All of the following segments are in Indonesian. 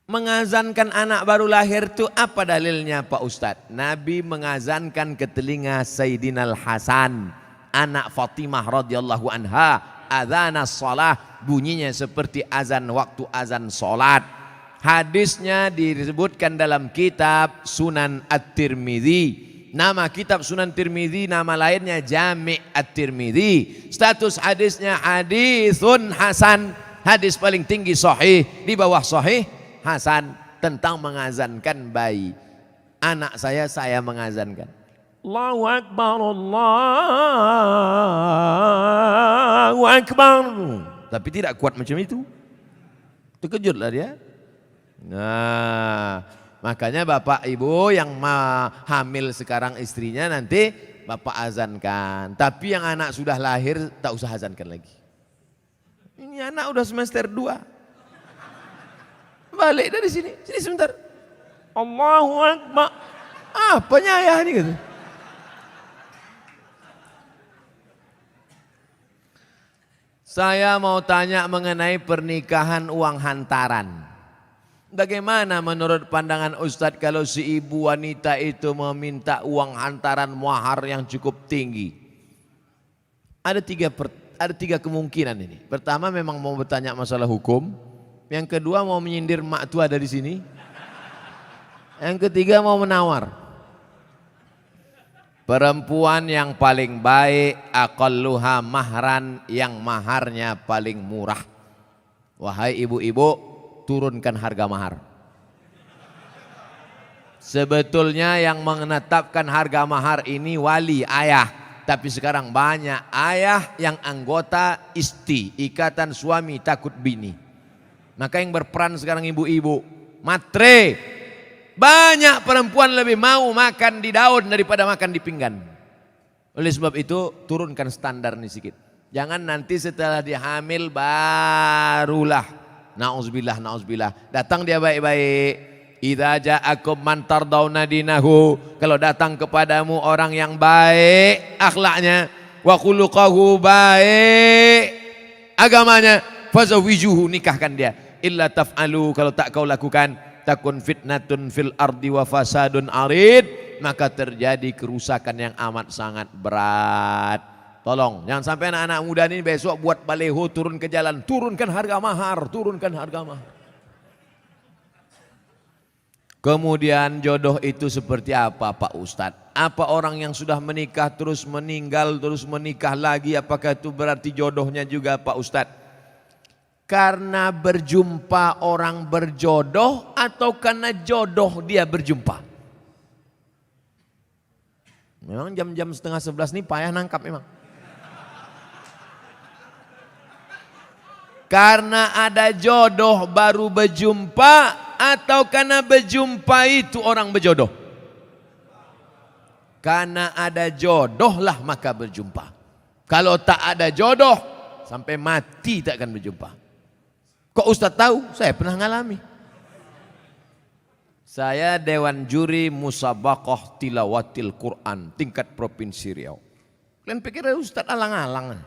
Mengazankan anak baru lahir itu apa dalilnya Pak Ustadz? Nabi mengazankan ke telinga Sayyidina Al-Hasan, anak Fatimah radhiyallahu anha, adzan as-salah, bunyinya seperti azan waktu azan salat. Hadisnya disebutkan dalam kitab Sunan At-Tirmidzi. Nama kitab Sunan Tirmidzi, nama lainnya Jami' At-Tirmidzi. Status hadisnya hadisun hasan, hadis paling tinggi sahih, di bawah sahih hasan, tentang mengazankan bayi. Anak saya mengazankan. Allahu Akbar, Allahu Akbar. Tapi tidak kuat macam itu. Terkejutlah dia. Nah, makanya bapak ibu yang hamil sekarang istrinya nanti bapak azankan. Tapi yang anak sudah lahir tak usah azankan lagi. Ini anak udah semester 2. Balik dari sini sebentar. Allahu Akbar. Apanya ayah ini gitu. Saya mau tanya mengenai pernikahan uang hantaran. Bagaimana menurut pandangan Ustadz kalau si ibu wanita itu meminta uang hantaran mahar yang cukup tinggi? Ada tiga kemungkinan ini. Pertama memang mau bertanya masalah hukum. Yang kedua mau menyindir mak tua ada di sini. Yang ketiga mau menawar. Perempuan yang paling baik aqalluha mahran, yang maharnya paling murah. Wahai ibu-ibu, turunkan harga mahar. Sebetulnya yang menetapkan harga mahar ini wali, ayah. Tapi sekarang banyak ayah yang anggota ISTI, Ikatan Suami Takut Bini. Maka yang berperan sekarang ibu-ibu, matre. Banyak perempuan lebih mau makan di daun daripada makan di pinggan. Oleh sebab itu turunkan standar ini sedikit. Jangan nanti setelah dia hamil barulah na'udzubillah datang dia baik-baik. Idza ja'akum man tardawna dinahu, kalau datang kepadamu orang yang baik akhlaknya, wa khuluquhu, baik agamanya, fazawijuhu, nikahkan dia. Illa taf'alu, kalau tak kau lakukan, takun fitnatun fil ardi wa fasadun arid, maka terjadi kerusakan yang amat sangat berat. Tolong jangan sampai anak-anak muda ini besok buat baleho turun ke jalan, turunkan harga mahar, turunkan harga mahar. Kemudian jodoh itu seperti apa Pak Ustadz? Apa orang yang sudah menikah terus meninggal terus menikah lagi, apakah itu berarti jodohnya juga Pak Ustadz? Karena berjumpa orang berjodoh atau karena jodoh dia berjumpa? Memang jam-jam 10:30 nih payah nangkap memang. Karena ada jodoh baru berjumpa atau karena berjumpa itu orang berjodoh? Karena ada jodoh lah maka berjumpa. Kalau tak ada jodoh sampai mati tak akan berjumpa. Kok Ustaz tahu? Saya pernah ngalami. Saya Dewan Juri Musabaqah Tilawatil Quran tingkat Provinsi Riau. Kalian pikir Ustaz alang-alang?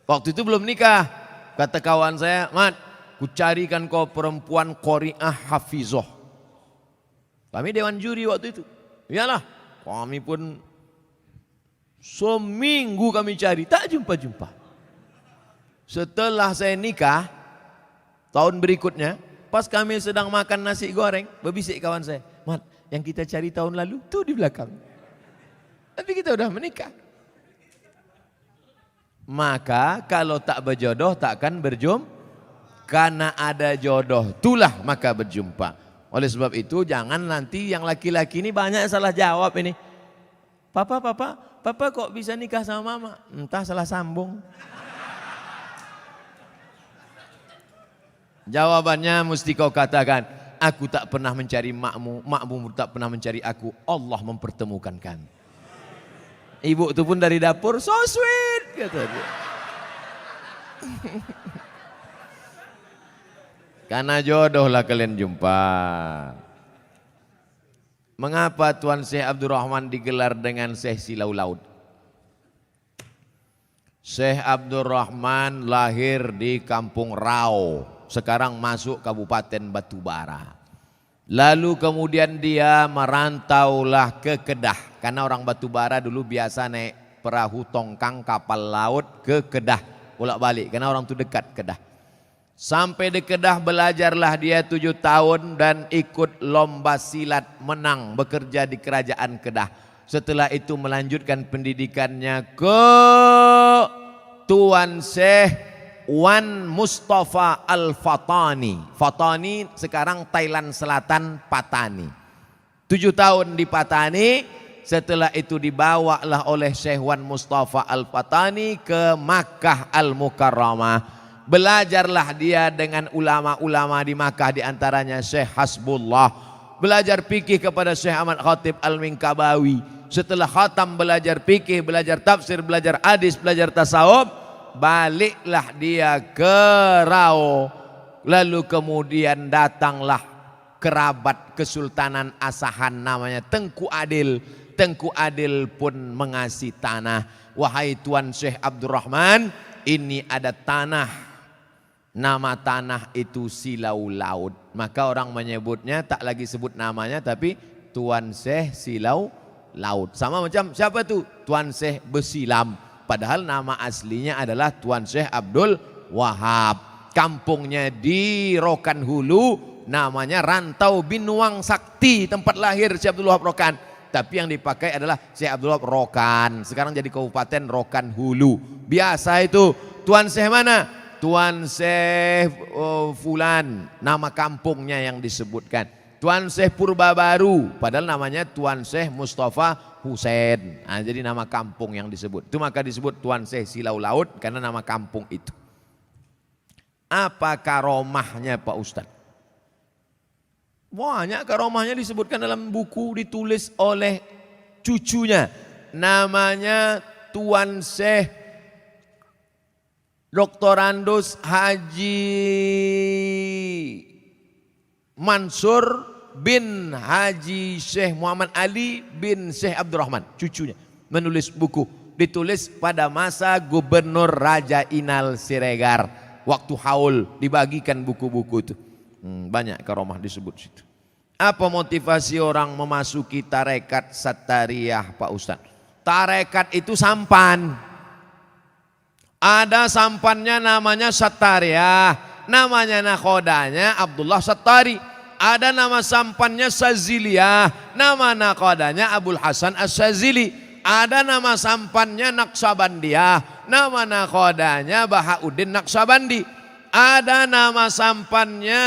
Waktu itu belum nikah. Kata kawan saya, Mat, ku carikan kau perempuan qori'ah hafizoh. Kami Dewan Juri waktu itu. Iyalah, kami pun seminggu kami cari, tak jumpa-jumpa. Setelah saya nikah, tahun berikutnya, pas kami sedang makan nasi goreng, berbisik kawan saya, Mat, yang kita cari tahun lalu, tuh di belakang. Tapi kita udah menikah. Maka kalau tak berjodoh, tak akan berjumpa. Karena ada jodoh, itulah maka berjumpa. Oleh sebab itu, jangan nanti yang laki-laki ini banyak salah jawab ini. Papa kok bisa nikah sama mama? Entah salah sambung. Jawabannya mesti kau katakan, aku tak pernah mencari makmu, makmu tak pernah mencari aku, Allah mempertemukan kan. Ibu itu pun dari dapur, so sweet kata dia. Karena jodoh lah kalian jumpa. Mengapa Tuan Syekh Abdurrahman digelar dengan Syekh Silau Laut? Syekh Abdurrahman lahir di Kampung Rau, sekarang masuk Kabupaten Batubara. Lalu kemudian dia merantaulah ke Kedah, karena orang Batubara dulu biasa naik perahu tongkang kapal laut ke Kedah, bolak-balik, karena orang itu dekat Kedah. Sampai di Kedah belajarlah dia 7 tahun dan ikut lomba silat, menang, bekerja di kerajaan Kedah. Setelah itu melanjutkan pendidikannya ke Tuan Syekh Wan Mustafa Al-Fatani. Fatani sekarang Thailand Selatan, Patani. 7 tahun di Patani, setelah itu dibawalah oleh Syekh Wan Mustafa Al-Fatani ke Makkah Al-Mukarramah. Belajarlah dia dengan ulama-ulama di Makkah, diantaranya Syekh Hasbullah. Belajar fikih kepada Syekh Ahmad Khatib Al-Minkabawi. Setelah khatam belajar fikih, belajar tafsir, belajar hadis, belajar tasawuf, baliklah dia ke Rau. Lalu kemudian datanglah kerabat Kesultanan Asahan namanya Tengku Adil. Tengku Adil pun mengasih tanah. Wahai Tuan Syekh Abdurrahman, ini ada tanah. Nama tanah itu Silau Laut. Maka orang menyebutnya tak lagi sebut namanya, tapi Tuan Syekh Silau Laut. Sama macam siapa tuh? Tuan Syekh Besilam. Padahal nama aslinya adalah Tuan Syekh Abdul Wahab. Kampungnya di Rokan Hulu, namanya Rantau Binuang Sakti, tempat lahir Syekh Abdul Wahab Rokan. Tapi yang dipakai adalah Syekh Abdul Wahab Rokan. Sekarang jadi Kabupaten Rokan Hulu. Biasa itu. Tuan Syekh mana? Tuan Syekh Fulan, nama kampungnya yang disebutkan. Tuan Syekh Purba Baru, padahal namanya Tuan Syekh Mustafa Husain. Nah, jadi nama kampung yang disebut. Itu maka disebut Tuan Syekh Silau Laut karena nama kampung itu. Apa karomahnya Pak Ustadz? Banyak karomahnya disebutkan dalam buku, ditulis oleh cucunya. Namanya Tuan Syekh Doktorandus Haji Mansur bin Haji Syekh Muhammad Ali bin Syekh Abdurrahman, cucunya, menulis buku. Ditulis pada masa Gubernur Raja Inal Siregar. Waktu haul dibagikan buku-buku itu. Banyak karomah disebut situ. Apa motivasi orang memasuki tarekat Sattariyah Pak Ustadz? Tarekat itu sampan. Ada sampannya namanya Sattariyah. Namanya nakhodanya Abdullah Sattari. Ada nama sampannya Saziliyah, nama nakodanya Abul Hasan As-Sazili. Ada nama sampannya Naqsabandiyah, nama nakodanya Bahauddin Naqsabandi. Ada nama sampannya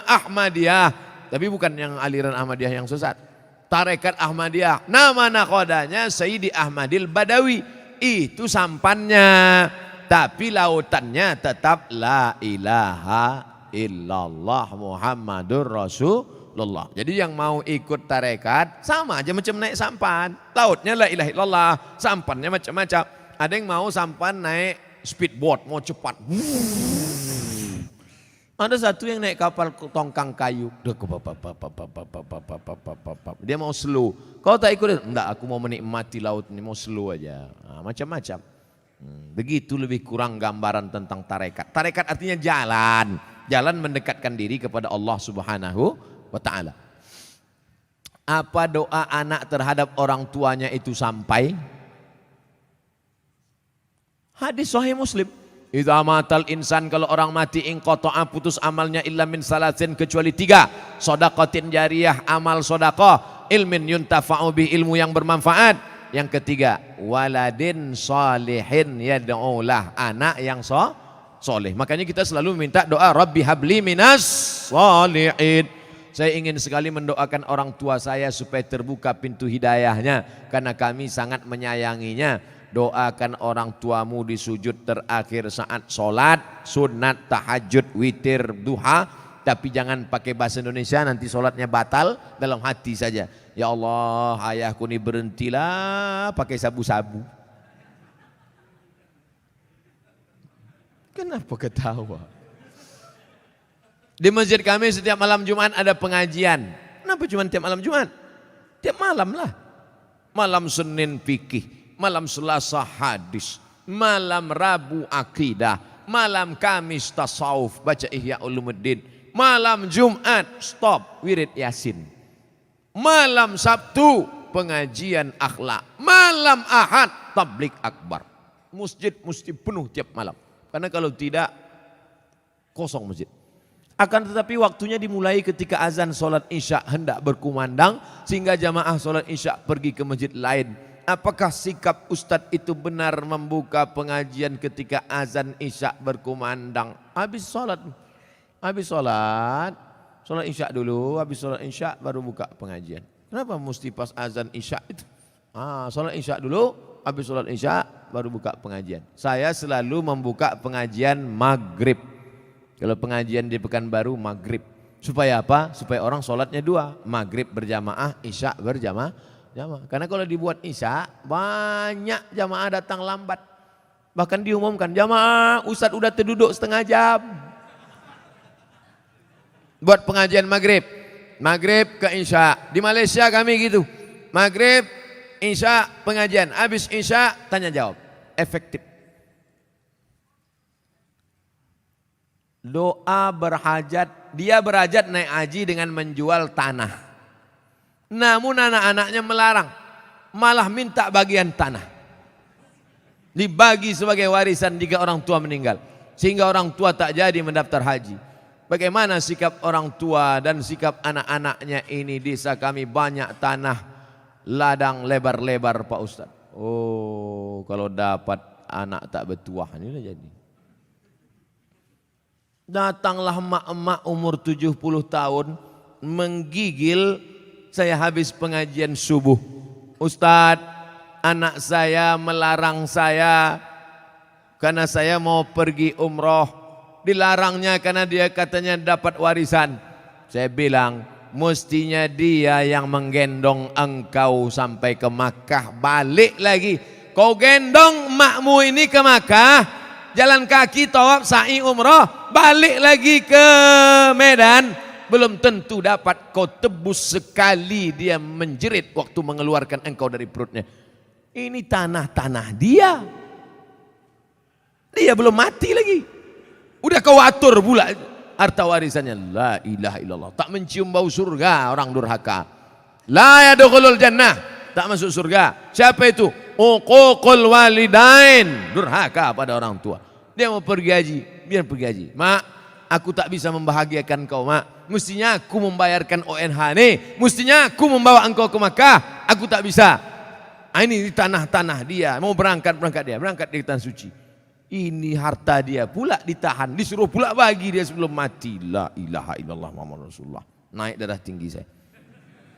Ahmadiyah, tapi bukan yang aliran Ahmadiyah yang sesat. Tarekat Ahmadiyah, nama nakodanya Sayyidi Ahmadil Badawi. Itu sampannya, tapi lautannya tetap la ilaha illallah Muhammadur Rasulullah. Jadi yang mau ikut tarekat sama aja macam naik sampan. Lautnya la ilaha illallah, sampannya macam-macam. Ada yang mau sampan naik speedboat, mau cepat. Ada satu yang naik kapal tongkang kayu. Dia mau slow. Kau tak ikut? Enggak, aku mau menikmati laut ini, mau slow aja. Nah, macam-macam. Begitu lebih kurang gambaran tentang tarekat. Tarekat artinya jalan. Jalan mendekatkan diri kepada Allah Subhanahu wa ta'ala. Apa doa anak terhadap orang tuanya itu sampai? Hadis Sahih Muslim. Idza matal insan, kalau orang mati inqata'a, putus amalnya illa min salasin, kecuali 3. Shadaqatin jariyah, amal sedekah, ilmin yuntafa'u bih, ilmu yang bermanfaat. Yang ketiga, waladin salihin yad'ulah, anak yang soleh. Makanya kita selalu minta doa Rabbi habli minas solihin. Saya ingin sekali mendoakan orang tua saya supaya terbuka pintu hidayahnya, karena kami sangat menyayanginya. Doakan orang tuamu di sujud terakhir saat sholat, sunat, tahajud, witir, duha. Tapi jangan pakai bahasa Indonesia, nanti sholatnya batal. Dalam hati saja, ya Allah, ayahku ini berhentilah pakai sabu-sabu. Kenapa ketawa? Di masjid kami setiap malam Jumat ada pengajian. Kenapa cuma tiap malam Jumat? Tiap malam lah. Malam Senin fikih, malam Selasa hadis, malam Rabu akidah, malam Kamis tasawuf, baca Ihya Ulumuddin, malam Jumat stop wirid Yasin, malam Sabtu pengajian akhlak, malam Ahad tablik akbar. Masjid mesti penuh tiap malam, karena kalau tidak kosong masjid. Akan tetapi waktunya dimulai ketika azan solat isya hendak berkumandang, sehingga jamaah solat isya pergi ke masjid lain. Apakah sikap Ustadz itu benar membuka pengajian ketika azan isya berkumandang? Habis solat isya dulu, habis solat isya baru buka pengajian. Kenapa mesti pas azan isya itu? Solat isya dulu, habis solat isya baru buka pengajian. Saya selalu membuka pengajian maghrib. Kalau pengajian di Pekanbaru maghrib. Supaya apa? Supaya orang sholatnya dua. Maghrib berjamaah, isya berjamaah. Karena kalau dibuat isya, banyak jamaah datang lambat. Bahkan diumumkan, jamaah Ustadz udah terduduk setengah jam. Buat pengajian maghrib. Maghrib ke isya. Di Malaysia kami gitu. Maghrib, isya, pengajian. Habis isya, tanya jawab. Efektif. Doa berhajat, dia berhajat naik haji dengan menjual tanah. Namun anak-anaknya melarang, malah minta bagian tanah. Dibagi sebagai warisan jika orang tua meninggal. Sehingga orang tua tak jadi mendaftar haji. Bagaimana sikap orang tua dan sikap anak-anaknya ini? Desa kami banyak tanah ladang lebar-lebar Pak Ustadz. Oh, kalau dapat anak tak bertuah, ini udah jadi. Datanglah emak-emak umur 70 tahun menggigil saya habis pengajian subuh. Ustadz, anak saya melarang saya karena saya mau pergi umroh. Dilarangnya karena dia katanya dapat warisan. Saya bilang, mestinya dia yang menggendong engkau sampai ke Makkah, balik lagi. Kau gendong emakmu ini ke Makkah, jalan kaki tawaf sa'i umroh, balik lagi ke Medan, belum tentu dapat. Kau tebus sekali dia menjerit waktu mengeluarkan engkau dari perutnya. Ini tanah-tanah dia. Dia belum mati lagi. Udah kau atur pula harta warisannya. La ilaha illallah. Tak mencium bau surga orang durhaka. La yadkhulul jannah. Tak masuk surga. Siapa itu? Uququl walidain. Durhaka pada orang tua. Dia mau pergi haji, biar pergi haji. Mak, aku tak bisa membahagiakan kau, mak. Mestinya aku membayarkan ONH nih. Mestinya aku membawa engkau ke Makkah. Aku tak bisa. Ini tanah-tanah dia. Mau berangkat dia. Berangkat di tanah suci. Ini harta dia pula ditahan. Disuruh pula bagi dia sebelum mati. La ilaha illallah Muhammad Rasulullah. Naik darah tinggi saya.